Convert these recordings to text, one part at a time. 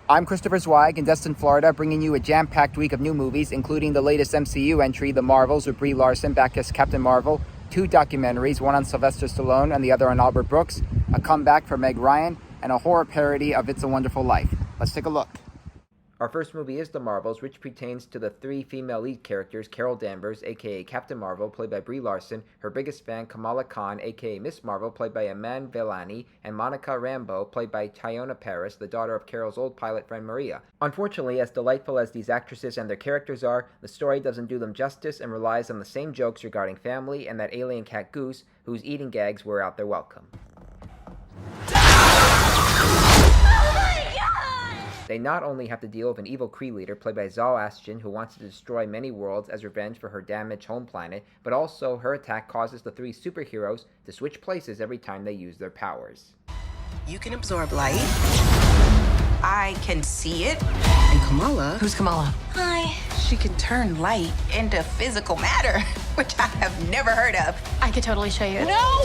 I'm Christopher Zweig in Destin, Florida, bringing you a jam-packed week of new movies, including the latest MCU entry, The Marvels, with Brie Larson back as Captain Marvel, 2 documentaries, one on Sylvester Stallone and the other on Albert Brooks, a comeback for Meg Ryan, and a horror parody of It's a Wonderful Life. Let's take a look. Our first movie is The Marvels, which pertains to the 3 female lead characters, Carol Danvers, aka Captain Marvel, played by Brie Larson, her biggest fan, Kamala Khan, aka Miss Marvel, played by Iman Vellani, and Monica Rambeau, played by Teyonah Parris, the daughter of Carol's old pilot friend Maria. Unfortunately, as delightful as these actresses and their characters are, the story doesn't do them justice and relies on the same jokes regarding family and that alien cat Goose, whose eating gags wear out their welcome. They not only have to deal with an evil Kree leader played by Zal Astin, who wants to destroy many worlds as revenge for her damaged home planet, but also her attack causes the 3 superheroes to switch places every time they use their powers. You can absorb light. I can see it. And Kamala... Who's Kamala? Hi. She can turn light into physical matter, which I have never heard of. I could totally show you. No!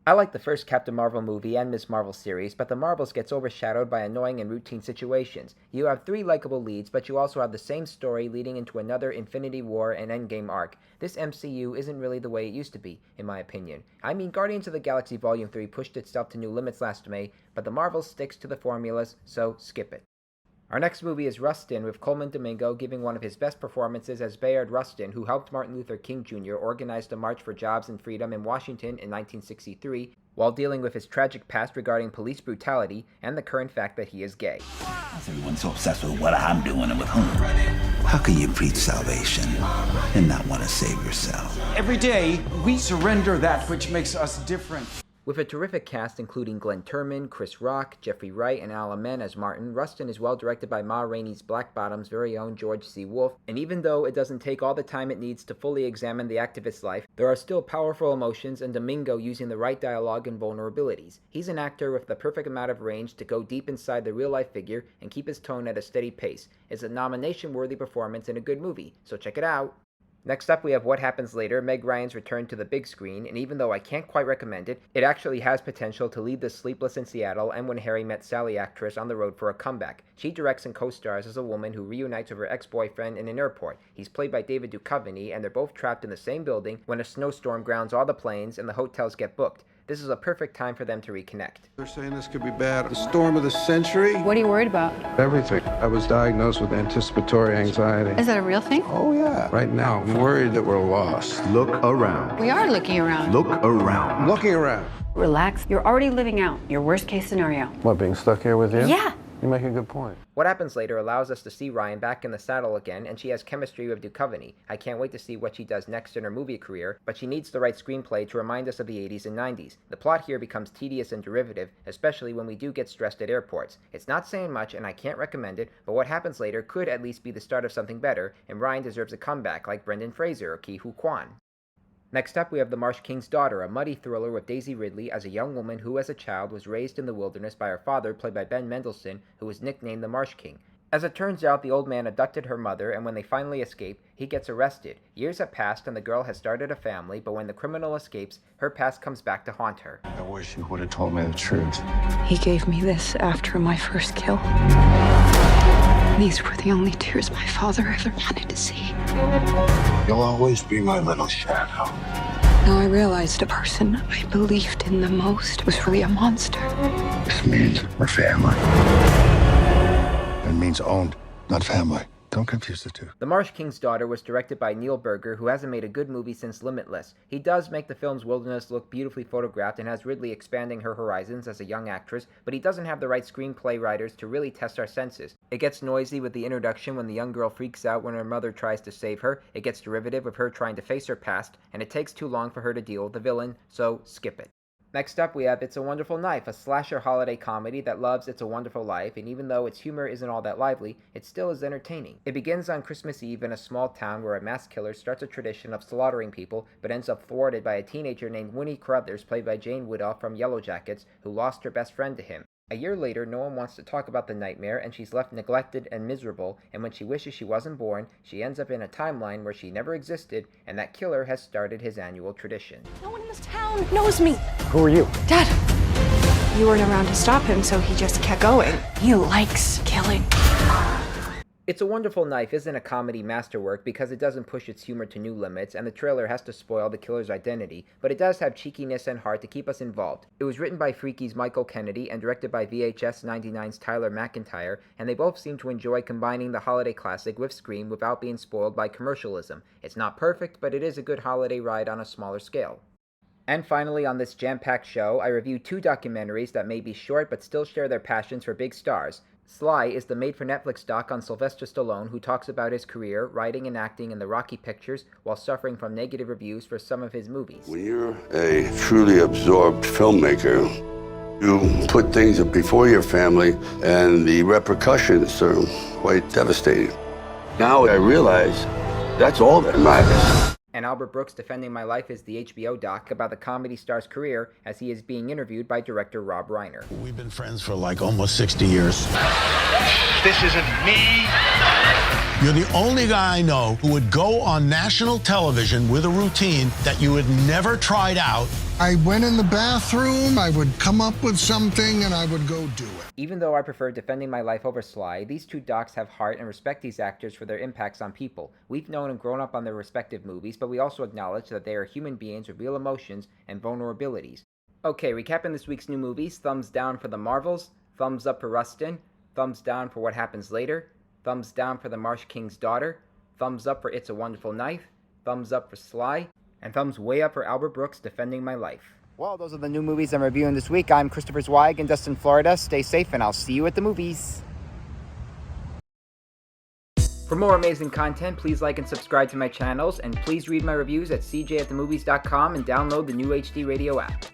I like the first Captain Marvel movie and Miss Marvel series, but The Marvels gets overshadowed by annoying and routine situations. You have 3 likable leads, but you also have the same story leading into another Infinity War and Endgame arc. This MCU isn't really the way it used to be, in my opinion. I mean, Guardians of the Galaxy Volume 3 pushed itself to new limits last May, but The Marvels sticks to the formulas, so skip it. Our next movie is Rustin, with Colman Domingo giving one of his best performances as Bayard Rustin, who helped Martin Luther King Jr. organize the March for Jobs and Freedom in Washington in 1963, while dealing with his tragic past regarding police brutality and the current fact that he is gay. Why's everyone so obsessed with what I'm doing and with whom? How can you preach salvation and not want to save yourself? Every day, we surrender that which makes us different. With a terrific cast including Glenn Turman, Chris Rock, Jeffrey Wright, and Alan Menn as Martin, Rustin is well directed by Ma Rainey's Black Bottom's very own George C. Wolfe, and even though it doesn't take all the time it needs to fully examine the activist's life, there are still powerful emotions and Domingo using the right dialogue and vulnerabilities. He's an actor with the perfect amount of range to go deep inside the real-life figure and keep his tone at a steady pace. It's a nomination-worthy performance and a good movie, so check it out. Next up, we have What Happens Later, Meg Ryan's return to the big screen, and even though I can't quite recommend it, it actually has potential to lead the Sleepless in Seattle and When Harry Met Sally actress on the road for a comeback. She directs and co-stars as a woman who reunites with her ex-boyfriend in an airport. He's played by David Duchovny, and they're both trapped in the same building when a snowstorm grounds all the planes and the hotels get booked. This is a perfect time for them to reconnect. They're saying this could be bad. The storm of the century? What are you worried about? Everything. I was diagnosed with anticipatory anxiety. Is that a real thing? Oh, yeah. Right now, I'm worried that we're lost. Look around. We are looking around. Look around. I'm looking around. Relax. You're already living out your worst case scenario. What, being stuck here with you? Yeah. You make a good point. What Happens Later allows us to see Ryan back in the saddle again, and she has chemistry with Duchovny. I can't wait to see what she does next in her movie career, but she needs the right screenplay to remind us of the 80s and 90s. The plot here becomes tedious and derivative, especially when we do get stressed at airports. It's not saying much, and I can't recommend it, but What Happens Later could at least be the start of something better, and Ryan deserves a comeback like Brendan Fraser or Ki-Hu Kwan. Next up, we have The Marsh King's Daughter, a muddy thriller with Daisy Ridley as a young woman who as a child was raised in the wilderness by her father, played by Ben Mendelssohn, who was nicknamed the Marsh King. As it turns out, the old man abducted her mother, and when they finally escape, he gets arrested. Years have passed and the girl has started a family, but when the criminal escapes, her past comes back to haunt her. I wish you would have told me the truth. He gave me this after my first kill. These were the only tears my father ever wanted to see. You'll always be my little shadow. Now I realized the person I believed in the most was really a monster. This means we're family. It means owned, not family. Don't confuse the two. The Marsh King's Daughter was directed by Neil Berger, who hasn't made a good movie since Limitless. He does make the film's wilderness look beautifully photographed and has Ridley expanding her horizons as a young actress, but he doesn't have the right screenplay writers to really test our senses. It gets noisy with the introduction when the young girl freaks out when her mother tries to save her, it gets derivative with her trying to face her past, and it takes too long for her to deal with the villain, so skip it. Next up, we have It's a Wonderful Life, a slasher holiday comedy that loves It's a Wonderful Life, and even though its humor isn't all that lively, it still is entertaining. It begins on Christmas Eve in a small town where a mass killer starts a tradition of slaughtering people, but ends up thwarted by a teenager named Winnie Carruthers, played by Jane Widdop from Yellow Jackets, who lost her best friend to him. A year later, no one wants to talk about the nightmare, and she's left neglected and miserable, and when she wishes she wasn't born, she ends up in a timeline where she never existed, and that killer has started his annual tradition. No one in this town knows me. Who are you? Dad. You weren't around to stop him, so he just kept going. He likes killing. It's a Wonderful Knife isn't a comedy masterwork because it doesn't push its humor to new limits, and the trailer has to spoil the killer's identity, but it does have cheekiness and heart to keep us involved. It was written by Freaky's Michael Kennedy and directed by VHS 99's Tyler McIntyre, and they both seem to enjoy combining the holiday classic with Scream without being spoiled by commercialism. It's not perfect, but it is a good holiday ride on a smaller scale. And finally, on this jam-packed show, I review 2 documentaries that may be short but still share their passions for big stars. Sly is the made-for-Netflix doc on Sylvester Stallone, who talks about his career writing and acting in the Rocky pictures while suffering from negative reviews for some of his movies. When you're a truly absorbed filmmaker, you put things before your family, and the repercussions are quite devastating. Now I realize that's all that matters. And Albert Brooks' Defending My Life is the HBO doc about the comedy star's career as he is being interviewed by director Rob Reiner. We've been friends for like almost 60 years. This isn't me. You're the only guy I know who would go on national television with a routine that you had never tried out. I went in the bathroom, I would come up with something, and I would go do it. Even though I prefer Defending My Life over Sly, these 2 docs have heart and respect these actors for their impacts on people. We've known and grown up on their respective movies, but we also acknowledge that they are human beings with real emotions and vulnerabilities. Okay, recapping this week's new movies: thumbs down for The Marvels, thumbs up for Rustin, thumbs down for What Happens Later, thumbs down for The Marsh King's Daughter, thumbs up for It's a Wonderful Knife, thumbs up for Sly, and thumbs way up for Albert Brooks' Defending My Life. Well, those are the new movies I'm reviewing this week. I'm Christopher Zweig in Destin, Florida. Stay safe, and I'll see you at the movies. For more amazing content, please like and subscribe to my channels, and please read my reviews at cjatthemovies.com and download the new HD Radio app.